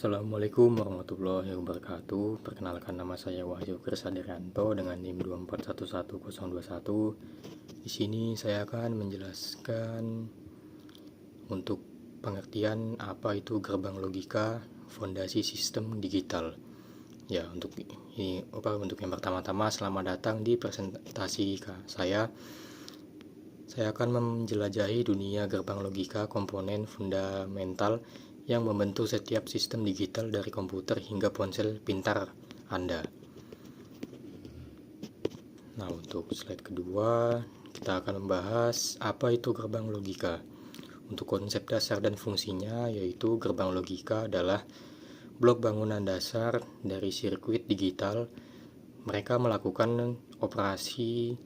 Assalamualaikum warahmatullahi wabarakatuh. Perkenalkan, nama saya Wahyu Krisaderianto dengan NIM 2411021. Di sini saya akan menjelaskan untuk pengertian apa itu gerbang logika fondasi sistem digital. Ya, untuk yang pertama-tama, selamat datang di presentasi saya. Saya akan menjelajahi dunia gerbang logika komponen fundamental yang membentuk setiap sistem digital dari komputer hingga ponsel pintar Anda. Nah, untuk slide kedua, kita akan membahas apa itu gerbang logika. Untuk konsep dasar dan fungsinya, yaitu gerbang logika adalah blok bangunan dasar dari sirkuit digital. Mereka melakukan operasi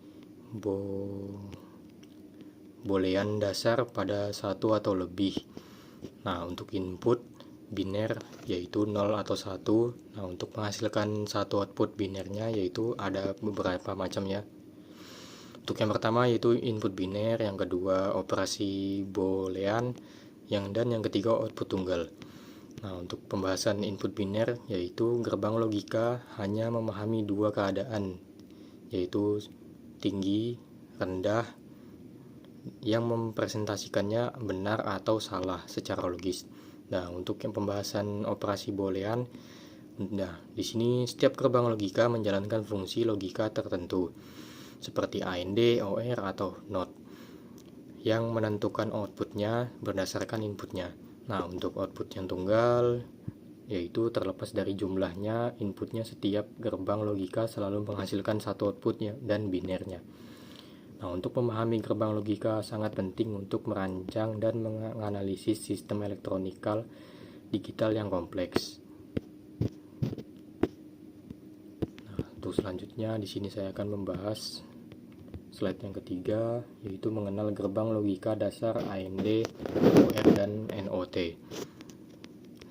boolean dasar pada satu atau lebih. Nah, untuk input biner yaitu 0 atau 1. Nah, untuk menghasilkan satu output binernya yaitu ada beberapa macamnya. Untuk yang pertama yaitu input biner, yang kedua operasi boolean, dan yang ketiga output tunggal. Nah, untuk pembahasan input biner yaitu gerbang logika hanya memahami dua keadaan, yaitu tinggi, rendah, yang mempresentasikannya benar atau salah secara logis. Nah, untuk yang pembahasan operasi boolean, di sini setiap gerbang logika menjalankan fungsi logika tertentu seperti AND, OR, atau NOT yang menentukan outputnya berdasarkan inputnya. Nah, untuk output yang tunggal yaitu terlepas dari jumlahnya inputnya, setiap gerbang logika selalu menghasilkan satu outputnya dan binernya. Nah, untuk memahami gerbang logika sangat penting untuk merancang dan menganalisis sistem elektronikal digital yang kompleks. Nah, untuk selanjutnya di sini saya akan membahas slide yang ketiga, yaitu mengenal gerbang logika dasar AND, OR, dan NOT.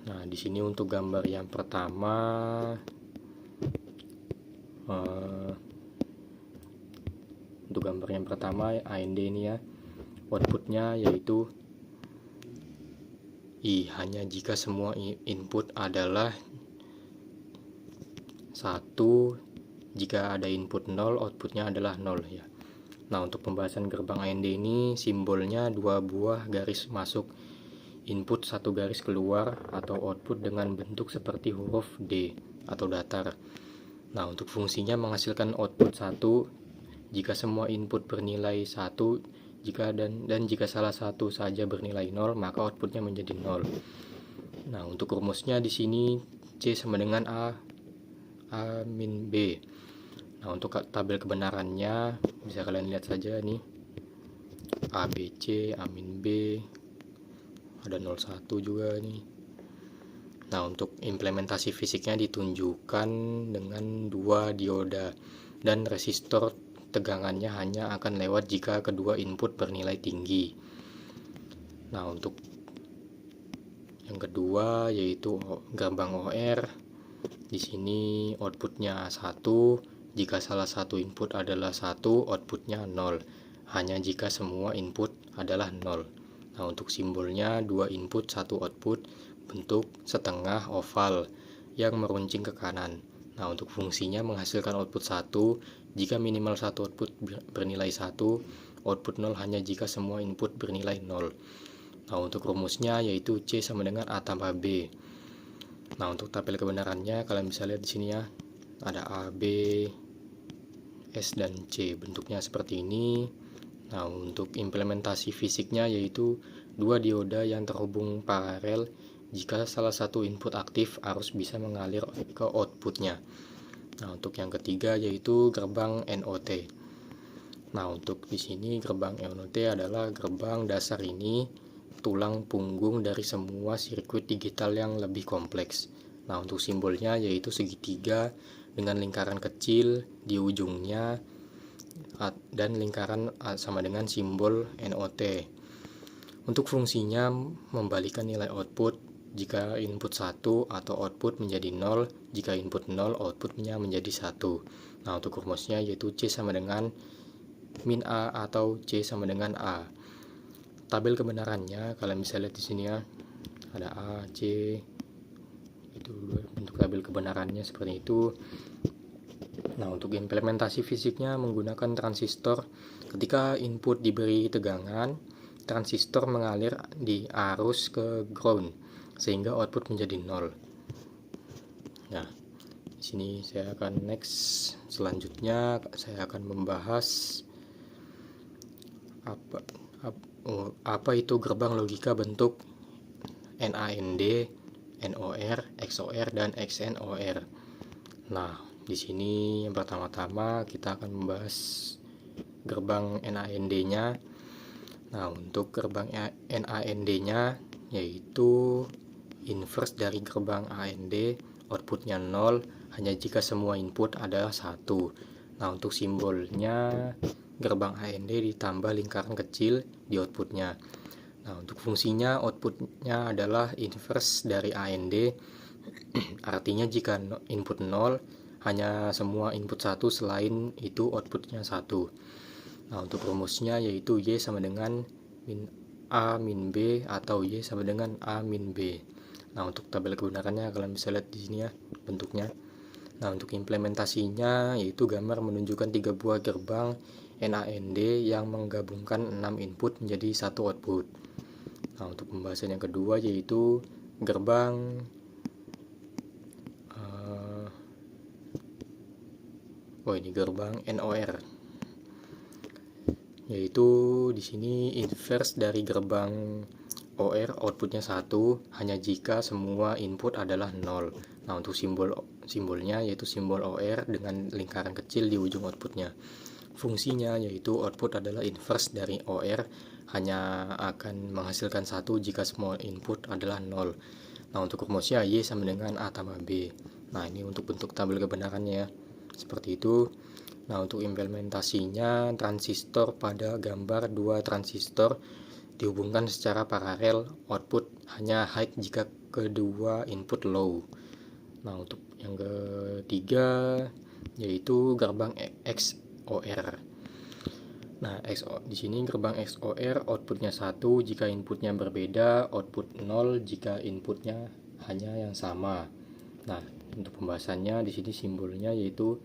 Nah, di sini untuk gambar yang pertama, AND ini ya, outputnya yaitu I hanya jika semua input adalah 1. Jika ada input 0, outputnya adalah 0 ya. Nah, untuk pembahasan gerbang AND ini simbolnya dua buah garis masuk input, satu garis keluar atau output dengan bentuk seperti huruf D atau datar. Nah, untuk fungsinya menghasilkan output 1 jika semua input bernilai 1, jika salah satu saja bernilai 0, maka outputnya menjadi 0. Nah, untuk rumusnya di sini C sama dengan A min B. Nah, untuk tabel kebenarannya bisa kalian lihat saja nih, A B C, A min B, ada 01 juga nih. Nah, untuk implementasi fisiknya ditunjukkan dengan dua dioda dan resistor. Tegangannya hanya akan lewat jika kedua input bernilai tinggi. Nah, untuk yang kedua yaitu gerbang OR. Di sini outputnya 1. Jika salah satu input adalah 1, outputnya 0. Hanya jika semua input adalah 0. Nah, untuk simbolnya 2 input 1 output, bentuk setengah oval yang meruncing ke kanan. Nah, untuk fungsinya menghasilkan output 1 jika minimal satu output bernilai 1, output 0 hanya jika semua input bernilai 0. Nah, untuk rumusnya yaitu C sama dengan A tambah B. Nah, untuk tabel kebenarannya kalian bisa lihat di sini ya, ada A, B, S, dan C. Bentuknya seperti ini. Nah, untuk implementasi fisiknya yaitu dua dioda yang terhubung paralel. Jika salah satu input aktif, arus bisa mengalir ke outputnya. Nah, untuk yang ketiga yaitu gerbang NOT. Nah, untuk di sini gerbang NOT adalah gerbang dasar, ini tulang punggung dari semua sirkuit digital yang lebih kompleks. Nah, untuk simbolnya yaitu segitiga dengan lingkaran kecil di ujungnya dan lingkaran sama dengan simbol NOT. Untuk fungsinya membalikan nilai output jika input 1 atau output menjadi 0, jika input 0 outputnya menjadi 1. Nah, untuk rumusnya yaitu C sama dengan min A atau C sama dengan A. Tabel kebenarannya kalian bisa lihat di sini ya, ada A, C, Itu bentuk tabel kebenarannya seperti itu. Nah, untuk implementasi fisiknya menggunakan transistor. Ketika input diberi tegangan, transistor mengalir di arus ke ground sehingga output menjadi 0. Nah, di sini saya akan next. Selanjutnya saya akan membahas apa itu gerbang logika bentuk NAND, NOR, XOR, dan XNOR. Nah, di sini yang pertama-tama kita akan membahas gerbang NAND-nya. Nah, untuk gerbang NAND-nya yaitu inverse dari gerbang AND, outputnya 0 hanya jika semua input adalah 1. Nah, untuk simbolnya gerbang AND ditambah lingkaran kecil di outputnya. Nah, untuk fungsinya outputnya adalah inverse dari AND. Artinya jika input 0 hanya semua input 1, selain itu outputnya 1. Nah, untuk rumusnya yaitu Y sama dengan A min B atau Y sama dengan A min B. Nah, untuk tabel kebenarannya kalian bisa lihat di sini ya bentuknya. Nah, untuk implementasinya yaitu gambar menunjukkan 3 buah gerbang NAND yang menggabungkan 6 input menjadi 1 output. Nah, untuk pembahasan yang kedua yaitu gerbang gerbang NOR. Yaitu di sini inverse dari gerbang OR, outputnya 1 hanya jika semua input adalah 0. Nah, untuk simbolnya yaitu simbol OR dengan lingkaran kecil di ujung outputnya. Fungsinya yaitu output adalah inverse dari OR, hanya akan menghasilkan 1 jika semua input adalah 0. Nah, untuk rumusnya Y sama dengan A tambah B. Nah, ini untuk bentuk tabel kebenarannya seperti itu. Nah, untuk implementasinya transistor pada gambar 2 transistor dihubungkan secara paralel, output hanya high jika kedua input low. Nah, untuk yang ketiga yaitu gerbang XOR. Nah, di sini gerbang XOR outputnya 1 jika inputnya berbeda, output 0 jika inputnya hanya yang sama. Nah, untuk pembahasannya di sini simbolnya yaitu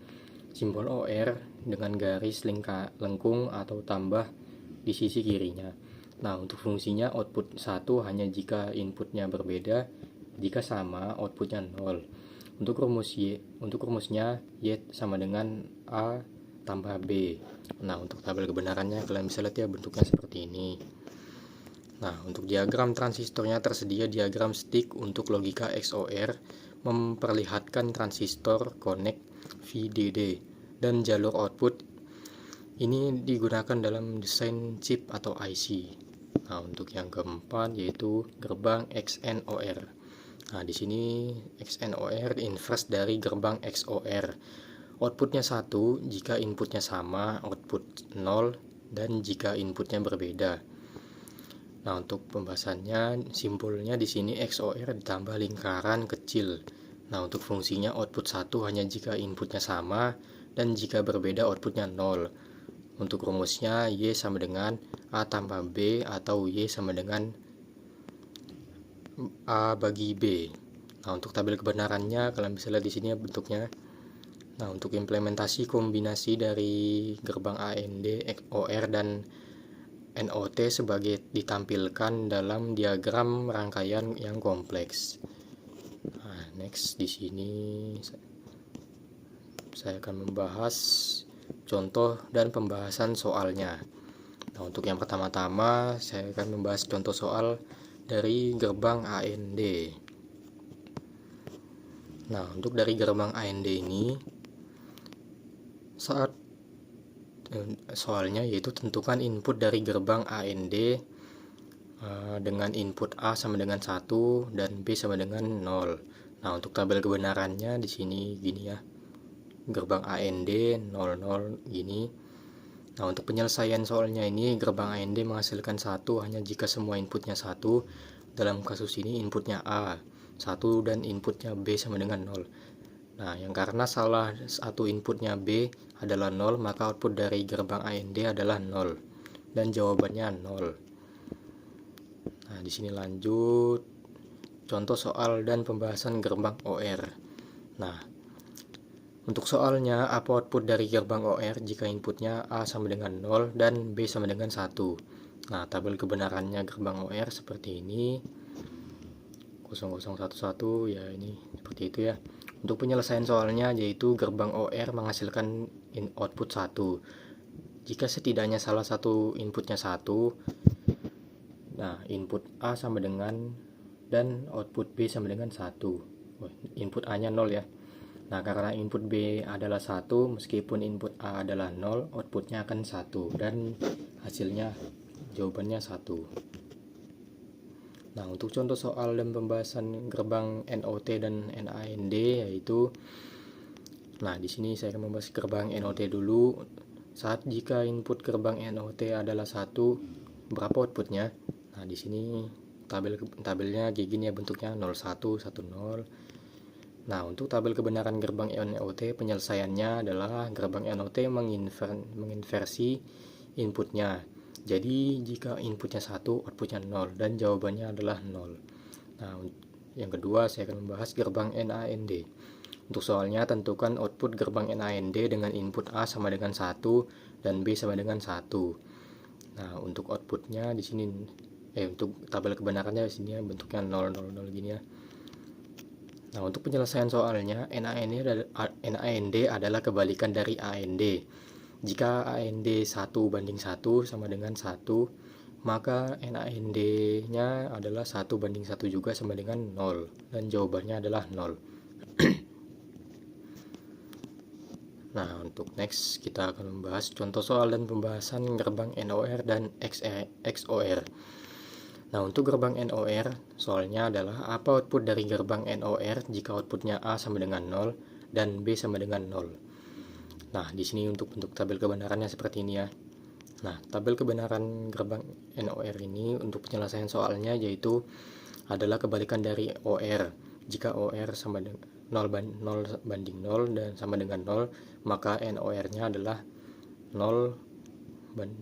simbol OR dengan garis lengkung atau tambah di sisi kirinya. Nah, untuk fungsinya output 1 hanya jika inputnya berbeda, jika sama outputnya 0. Untuk rumusnya Y sama dengan A tambah B. Nah, untuk tabel kebenarannya kalian bisa lihat ya bentuknya seperti ini. Nah, untuk diagram transistornya tersedia diagram stick untuk logika XOR memperlihatkan transistor connect VDD dan jalur output ini digunakan dalam desain chip atau IC. Nah, untuk yang keempat yaitu gerbang XNOR. Nah, di sini XNOR inverse dari gerbang XOR. Outputnya 1 jika inputnya sama, output 0 dan jika inputnya berbeda. Nah, untuk pembahasannya simbolnya di sini XOR ditambah lingkaran kecil. Nah, untuk fungsinya output 1 hanya jika inputnya sama dan jika berbeda outputnya 0. Untuk rumusnya Y sama dengan A tambah B atau Y sama dengan A bagi B. Nah, untuk tabel kebenarannya kalian bisa lihat di sini ya bentuknya. Nah, untuk implementasi kombinasi dari gerbang AND, XOR dan NOT sebagai ditampilkan dalam diagram rangkaian yang kompleks. Nah, next di sini saya akan membahas contoh dan pembahasan soalnya. Nah, untuk yang pertama-tama saya akan membahas contoh soal dari gerbang AND. Nah, untuk dari gerbang AND ini saat soalnya yaitu tentukan input dari gerbang AND dengan input A sama dengan 1 dan B sama dengan 0. Nah, untuk tabel kebenarannya di sini gini ya. Gerbang AND 00 gini. Nah, untuk penyelesaian soalnya ini gerbang AND menghasilkan 1 hanya jika semua inputnya 1. Dalam kasus ini inputnya A 1 dan inputnya B sama dengan 0. Nah, yang karena salah satu inputnya B adalah 0, maka output dari gerbang AND adalah 0 dan jawabannya 0. Nah, di sini lanjut contoh soal dan pembahasan gerbang OR. Nah, untuk soalnya, apa output dari gerbang OR jika inputnya A sama dengan 0 dan B sama dengan 1. Nah, tabel kebenarannya gerbang OR seperti ini. 0011 ya, ini seperti itu ya. Untuk penyelesaian soalnya yaitu gerbang OR menghasilkan output 1. Jika setidaknya salah satu inputnya 1, nah input A sama dengan dan output B sama dengan 1. Input A nya 0 ya. Nah, karena input B adalah 1, meskipun input A adalah 0, outputnya akan 1 dan hasilnya jawabannya 1. Nah, untuk contoh soal dan pembahasan gerbang NOT dan NAND yaitu, nah di sini saya akan membahas gerbang NOT dulu. Saat jika input gerbang NOT adalah 1, berapa outputnya? Nah, di sini tabelnya kayak gini ya bentuknya, 01, 10. Nah, untuk tabel kebenaran gerbang NOT, penyelesaiannya adalah gerbang NOT menginversi inputnya. Jadi, jika inputnya 1, outputnya 0, dan jawabannya adalah 0. Nah, yang kedua saya akan membahas gerbang NAND. Untuk soalnya, tentukan output gerbang NAND dengan input A sama dengan 1 dan B sama dengan 1. Nah, untuk outputnya di sini, untuk tabel kebenarannya di sini bentuknya 0, 0, 0 gini ya. Nah, untuk penyelesaian soalnya, NAND adalah kebalikan dari AND. Jika AND 1 banding 1 sama dengan 1, maka NAND-nya adalah 1 banding 1 juga sama dengan 0. Dan jawabannya adalah 0. Nah, untuk next kita akan membahas contoh soal dan pembahasan gerbang NOR dan XOR. Nah, untuk gerbang NOR, soalnya adalah apa output dari gerbang NOR jika outputnya A sama dengan 0 dan B sama dengan 0. Nah, di sini untuk bentuk tabel kebenarannya seperti ini ya. Nah, tabel kebenaran gerbang NOR ini untuk penyelesaian soalnya yaitu adalah kebalikan dari OR. Jika OR sama dengan 0 banding 0 dan sama dengan 0, maka NOR-nya adalah 0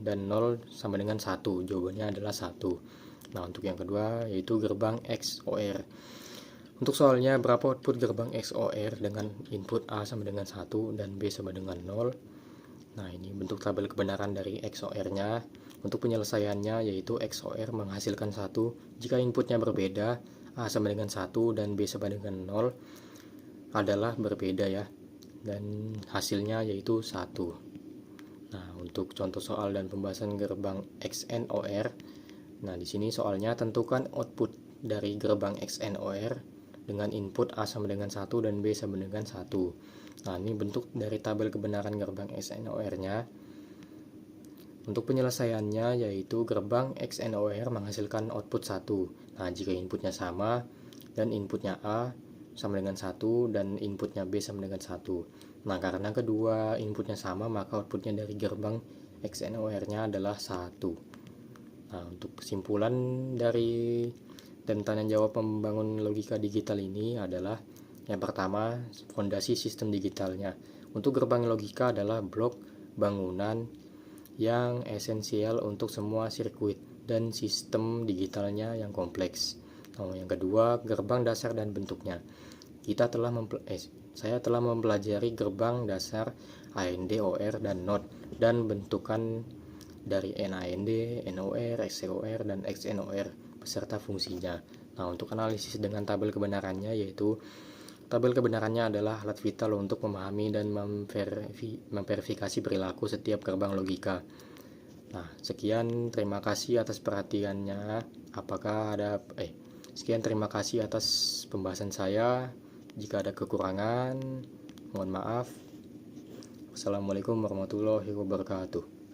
dan 0 sama dengan 1. Jawabannya adalah 1. Nah, untuk yang kedua yaitu gerbang XOR. Untuk soalnya, berapa output gerbang XOR dengan input A sama dengan 1 dan B sama dengan 0. Nah, ini bentuk tabel kebenaran dari XOR-nya. Untuk penyelesaiannya yaitu XOR menghasilkan 1 jika inputnya berbeda, A sama dengan 1 dan B sama dengan 0 adalah berbeda ya, dan hasilnya yaitu 1. Nah, untuk contoh soal dan pembahasan gerbang XNOR, nah di sini soalnya tentukan output dari gerbang XNOR dengan input A sama dengan 1 dan B sama dengan 1. Nah, ini bentuk dari tabel kebenaran gerbang XNOR-nya. Untuk penyelesaiannya yaitu gerbang XNOR menghasilkan output 1. Nah, jika inputnya sama dan inputnya A sama dengan 1 dan inputnya B sama dengan 1. Nah, karena kedua inputnya sama, maka outputnya dari gerbang XNOR-nya adalah 1. Nah, untuk kesimpulan dari tanya jawab membangun logika digital ini adalah, yang pertama, fondasi sistem digitalnya. Untuk gerbang logika adalah blok bangunan yang esensial untuk semua sirkuit dan sistem digitalnya yang kompleks. Yang kedua, gerbang dasar dan bentuknya. Saya telah mempelajari gerbang dasar AND, OR, dan NOT, dan bentukan dari NAND, NOR, XOR, dan XNOR beserta fungsinya. Nah, untuk analisis dengan tabel kebenarannya yaitu tabel kebenarannya adalah alat vital untuk memahami dan memverifikasi perilaku setiap gerbang logika. Nah, sekian, terima kasih atas perhatiannya. Sekian, terima kasih atas pembahasan saya. Jika ada kekurangan, mohon maaf. Wassalamualaikum warahmatullahi wabarakatuh.